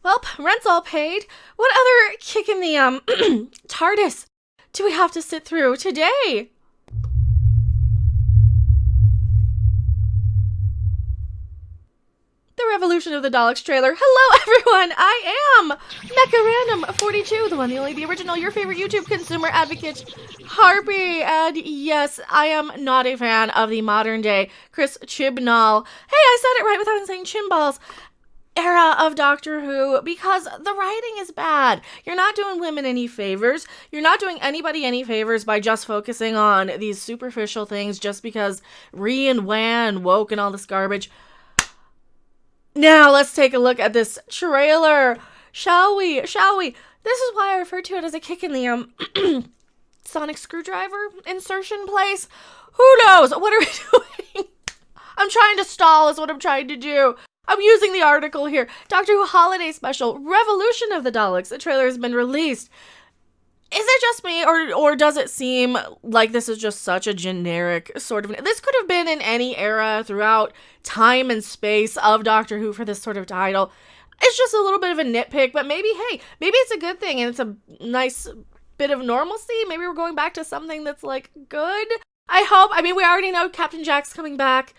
Well, rent's all paid. What other kick in the, TARDIS do we have to sit through today? The Revolution of the Daleks trailer. Hello, everyone. I am Mecha Random 42, the one, the only, the original, your favorite YouTube consumer advocate, Harpy. And yes, I am not a fan of the modern day Chris Chibnall. Hey, I said it right without saying chimballs. Era of Doctor Who, because the writing is bad. You're not doing women any favors. You're not doing anybody any favors by just focusing on these superficial things just because Ree and Wan woke and all this garbage. Now, let's take a look at this trailer, shall we? This is why I refer to it as a kick in the, sonic screwdriver insertion place. Who knows? What are we doing? I'm trying to stall is what I'm trying to do. I'm using the article here. Doctor Who Holiday Special, Revolution of the Daleks. The trailer has been released. Is it just me, or does it seem like this is just such a generic sort of... This could have been in any era throughout time and space of Doctor Who for this sort of title. It's just a little bit of a nitpick, but maybe, hey, maybe it's a good thing and it's a nice bit of normalcy. Maybe we're going back to something that's, like, good. I hope. I mean, we already know Captain Jack's coming back.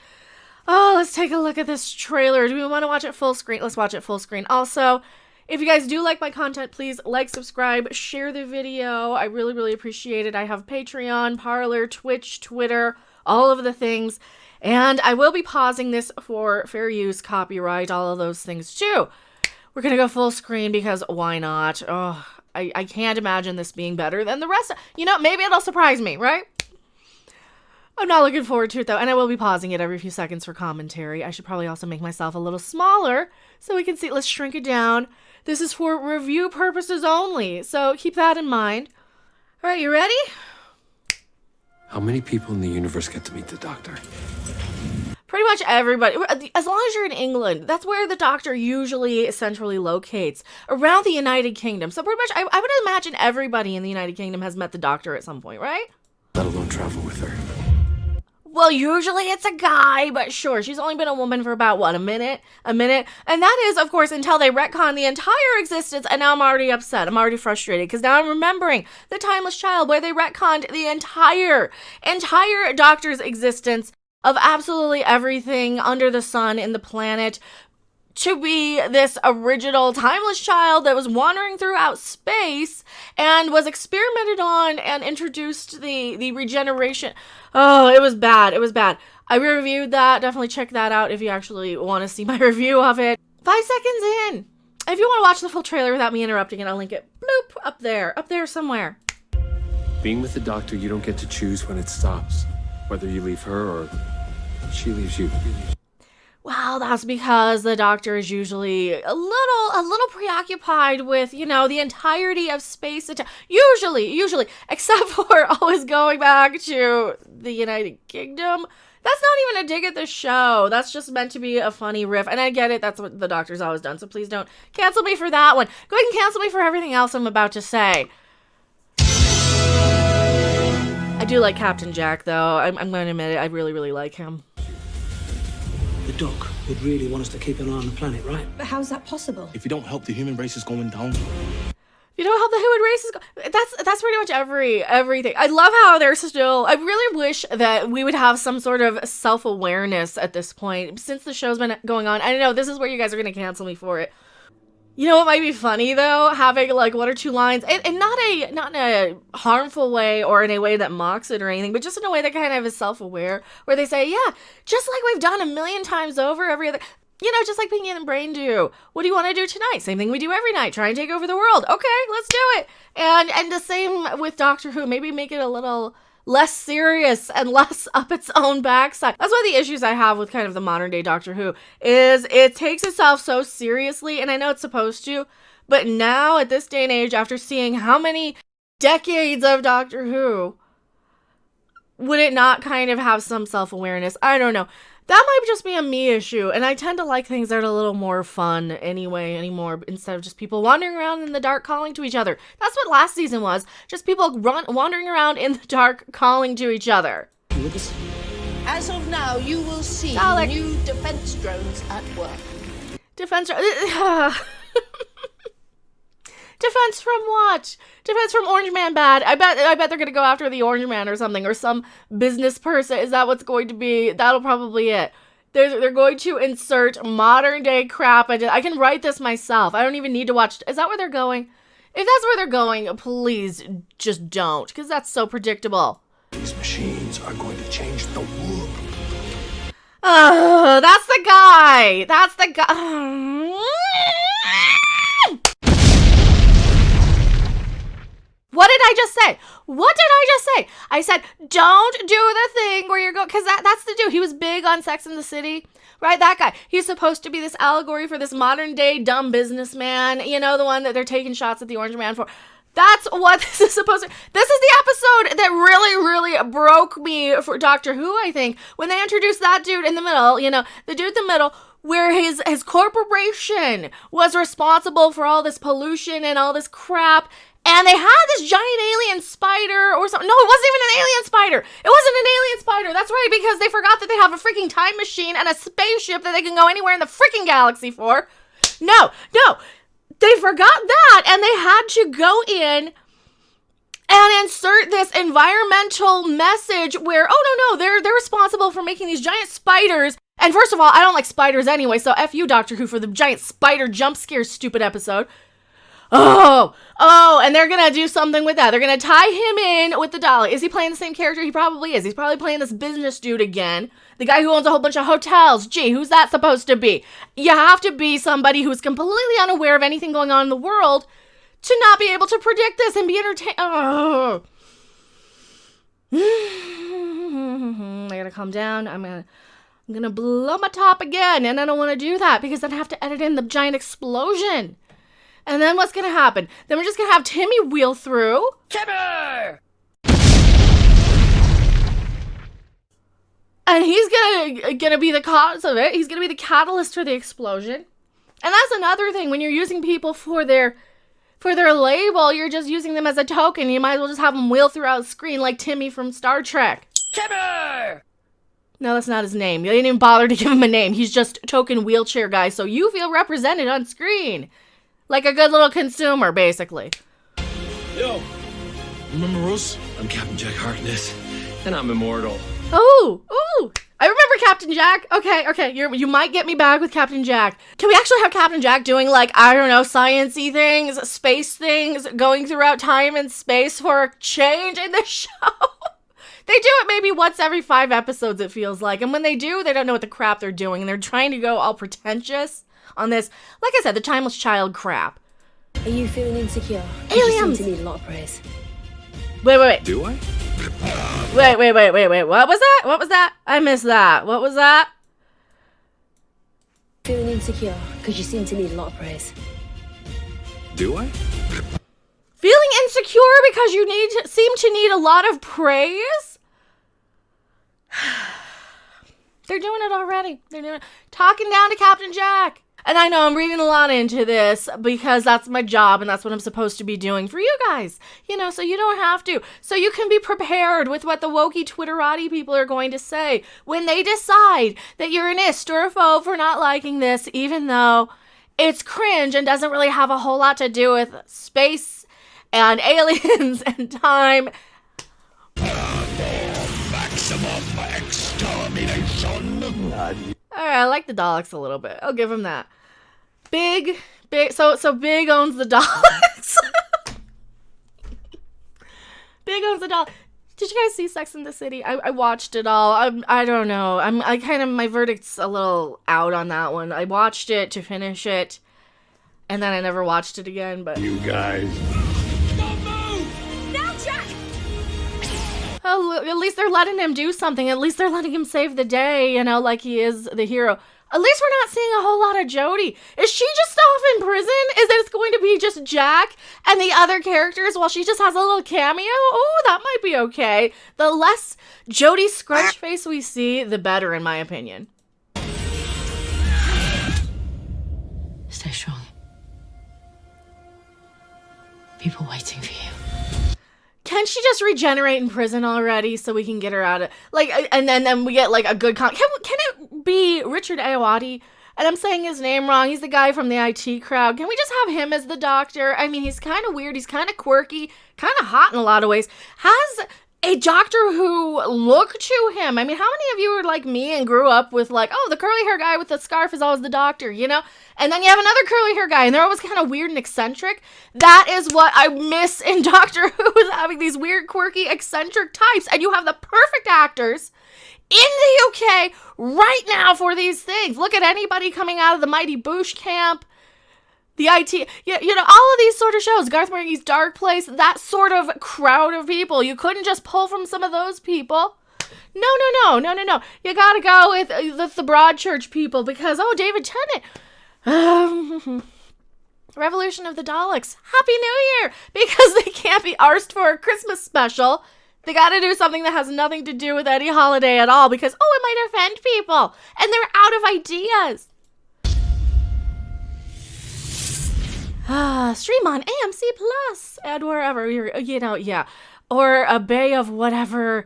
Oh, let's take a look at this trailer. Do we want to watch it full screen? Let's watch it full screen. Also, if you guys do like my content, please like, subscribe, share the video. I really, really appreciate it. I have Patreon, Parler, Twitch, Twitter, all of the things. And I will be pausing this for fair use, copyright, all of those things too. We're going to go full screen because why not? Oh, I can't imagine this being better than the rest. You know, maybe it'll surprise me, right? I'm not looking forward to it, though, and I will be pausing it every few seconds for commentary. I should probably also make myself a little smaller so we can see. Let's shrink it down. This is for review purposes only, so keep that in mind. All right, you ready? How many people in the universe get to meet the Doctor? Pretty much everybody. As long as you're in England, that's where the Doctor usually centrally locates, around the United Kingdom. So pretty much, I would imagine everybody in the United Kingdom has met the Doctor at some point, right? Let alone travel with her. Well, usually it's a guy, but sure, she's only been a woman for about, what, a minute? And that is, of course, until they retcon the entire existence, and now I'm already upset. I'm already frustrated, because now I'm remembering The Timeless Child, where they retconned the entire Doctor's existence of absolutely everything under the sun in the planet to be this original timeless child that was wandering throughout space and was experimented on and introduced the regeneration. Oh, it was bad. It was bad. I reviewed that. Definitely check that out if you actually want to see my review of it. 5 seconds in. If you want to watch the full trailer without me interrupting it, I'll link it. Bloop. Up there somewhere. Being with the Doctor, you don't get to choose when it stops. Whether you leave her or she leaves you. Well, that's because the Doctor is usually a little preoccupied with, you know, the entirety of space. Usually, except for always going back to the United Kingdom. That's not even a dig at the show. That's just meant to be a funny riff. And I get it. That's what the Doctor's always done. So please don't cancel me for that one. Go ahead and cancel me for everything else I'm about to say. I do like Captain Jack, though. I'm going to admit it. I really, really like him. The Doc would really want us to keep an eye on the planet, right? But how's that possible? If you don't help, the human race is going down. You know how the human race is that's pretty much everything. I love how they're still... I really wish that we would have some sort of self-awareness at this point. Since the show's been going on, I know this is where you guys are going to cancel me for it. You know what might be funny, though? Having, like, 1 or 2 lines, and not in a harmful way or in a way that mocks it or anything, but just in a way that kind of is self-aware, where they say, yeah, just like we've done a million times over every other... You know, just like Pinky and the Brain do. What do you want to do tonight? Same thing we do every night. Try and take over the world. Okay, let's do it. And the same with Doctor Who. Maybe make it a little less serious and less up its own backside. That's one of the issues I have with kind of the modern day Doctor Who is it takes itself so seriously, and I know it's supposed to, but now at this day and age, after seeing how many decades of Doctor Who, would it not kind of have some self-awareness? I don't know. That might just be a me issue, and I tend to like things that are a little more fun anymore, instead of just people wandering around in the dark calling to each other. That's what last season was, just people wandering around in the dark calling to each other. As of now, you will see Dalek. new defense drones at work. Defense... Defense from what? Defense from Orange Man bad. I bet they're gonna go after the Orange Man or something, or some business person. Is that what's going to be? That'll probably it. They're going to insert modern day crap. I can write this myself. I don't even need to watch. Is that where they're going? If that's where they're going, please just don't, because that's so predictable. These machines are going to change the world. That's the guy. That's the guy. What did I just say? What did I just say? I said, don't do the thing where you're going, because that's the dude. He was big on Sex and the City, right? That guy. He's supposed to be this allegory for this modern day dumb businessman, you know, the one that they're taking shots at the Orange Man for. That's what this is supposed to. This is the episode that really, really broke me for Doctor Who, I think, when they introduced that dude in the middle, you know, the dude in the middle, where his corporation was responsible for all this pollution and all this crap. And they had this giant alien spider or something. No, it wasn't even an alien spider. It wasn't an alien spider. That's right, because they forgot that they have a freaking time machine and a spaceship that they can go anywhere in the freaking galaxy for. No. They forgot that, and they had to go in and insert this environmental message where, oh, no, they're responsible for making these giant spiders. And first of all, I don't like spiders anyway, so F you, Doctor Who, for the giant spider jump scare stupid episode. Oh, and they're gonna do something with that. They're gonna tie him in with the Dalek. Is he playing the same character? He probably is. He's probably playing this business dude again. The guy who owns a whole bunch of hotels. Gee, who's that supposed to be? You have to be somebody who's completely unaware of anything going on in the world to not be able to predict this and be entertained. Oh. I gotta calm down. I'm gonna blow my top again, and I don't want to do that because then I have to edit in the giant explosion. And then what's gonna happen? Then we're just gonna have Timmy wheel through. Timmy! And he's gonna be the cause of it. He's gonna be the catalyst for the explosion. And that's another thing. When you're using people for their label, you're just using them as a token. You might as well just have them wheel throughout the screen like Timmy from Star Trek. Timmy! No, that's not his name. You didn't even bother to give him a name. He's just token wheelchair guy, so you feel represented on screen. Like a good little consumer, basically. Yo, remember Rose? I'm Captain Jack Harkness, and I'm immortal. Ooh, I remember Captain Jack. Okay, you might get me back with Captain Jack. Can we actually have Captain Jack doing, like, I don't know, science-y things, space things, going throughout time and space for a change in the show? They do it maybe once every 5 episodes, it feels like. And when they do, they don't know what the crap they're doing, and they're trying to go all pretentious on this, like I said, the timeless child crap. Are you feeling insecure? Aliens! You seem to need a lot of praise. Wait. Do I? Wait. What was that? What was that? I missed that. What was that? Feeling insecure because you seem to need a lot of praise. Do I? Feeling insecure because you seem to need a lot of praise? They're doing it already. They're doing it. Talking down to Captain Jack. And I know I'm reading a lot into this because that's my job and that's what I'm supposed to be doing for you guys. You know, so you don't have to. So you can be prepared with what the wokey Twitterati people are going to say when they decide that you're an ist or a phobe for not liking this, even though it's cringe and doesn't really have a whole lot to do with space and aliens and time. Maximum extermination. Alright, I like the Daleks a little bit. I'll give him that. Big, so Big owns the Daleks. Big owns the Daleks. Did you guys see Sex and the City? I watched it all. I don't know. My verdict's a little out on that one. I watched it to finish it, and then I never watched it again, but... You guys. Oh, at least they're letting him do something. At least they're letting him save the day, you know, like he is the hero. At least we're not seeing a whole lot of Jodie. Is she just off in prison? Is that it's going to be just Jack and the other characters while she just has a little cameo? Oh, that might be okay. The less Jodie scrunch face we see, the better, in my opinion. Stay strong. People waiting for you. Can she just regenerate in prison already so we can get her out of, like, and then we get like a good can it be Richard Ayoade and I'm saying his name wrong. He's the guy from the IT crowd. Can we just have him as the doctor? I mean, he's kind of weird. He's kind of quirky, kind of hot in a lot of ways. Has a Doctor Who look to him. I mean, how many of you are like me and grew up with like, oh, the curly hair guy with the scarf is always the doctor, you know? And then you have another curly hair guy and they're always kind of weird and eccentric. That is what I miss in Doctor Who, is having these weird, quirky, eccentric types. And you have the perfect actors in the UK right now for these things. Look at anybody coming out of the Mighty Boosh camp. The IT, you know, all of these sort of shows, Garth Marenghi's Dark Place, that sort of crowd of people. You couldn't just pull from some of those people. No. You gotta go with the Broadchurch people because, oh, David Tennant. Revolution of the Daleks. Happy New Year! Because they can't be arsed for a Christmas special. They gotta do something that has nothing to do with any holiday at all because, oh, it might offend people. And they're out of ideas. Stream on AMC Plus and wherever you're, you know, yeah, or a bay of whatever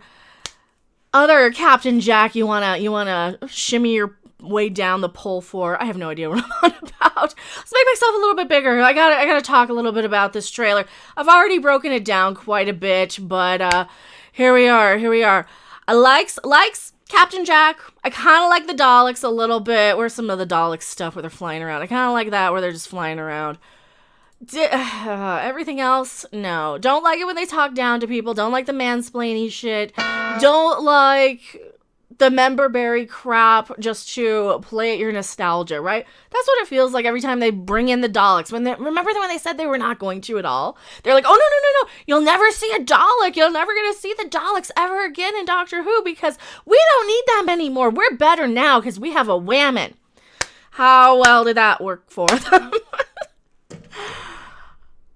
other Captain Jack you wanna shimmy your way down the pole for. I have no idea what I'm on about. Let's make myself a little bit bigger. I gotta talk a little bit about this trailer. I've already broken it down quite a bit, but here we are. I likes Captain Jack. I kind of like the Daleks a little bit. Where's some of the Daleks stuff where they're flying around? I kind of like that where they're just flying around. Everything else, no. Don't like it when they talk down to people. Don't like the mansplaining shit. Don't like the member berry crap just to play at your nostalgia, right? That's what it feels like every time they bring in the Daleks. Remember when they said they were not going to at all? They're like, oh, no. You'll never see a Dalek. You're never going to see the Daleks ever again in Doctor Who because we don't need them anymore. We're better now because we have a whammon. How well did that work for them?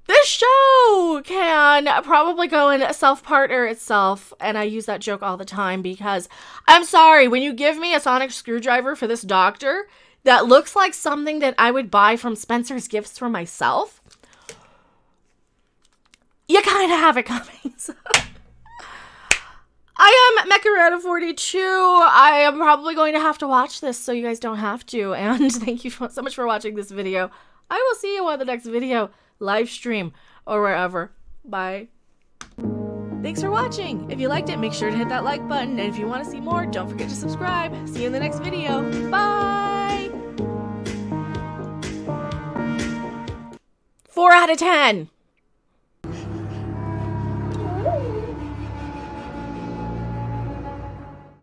This show can probably go and self-partner itself, and I use that joke all the time because I'm sorry, when you give me a sonic screwdriver for this doctor that looks like something that I would buy from Spencer's Gifts for myself, you kind of have it coming. So. I am Mecha 42. I am probably going to have to watch this so you guys don't have to, and thank you so much for watching this video. I will see you on the next video. Live stream or wherever. Bye. Thanks for watching. If you liked it, make sure to hit that like button. And if you want to see more, don't forget to subscribe. See you in the next video. Bye. 4 out of 10.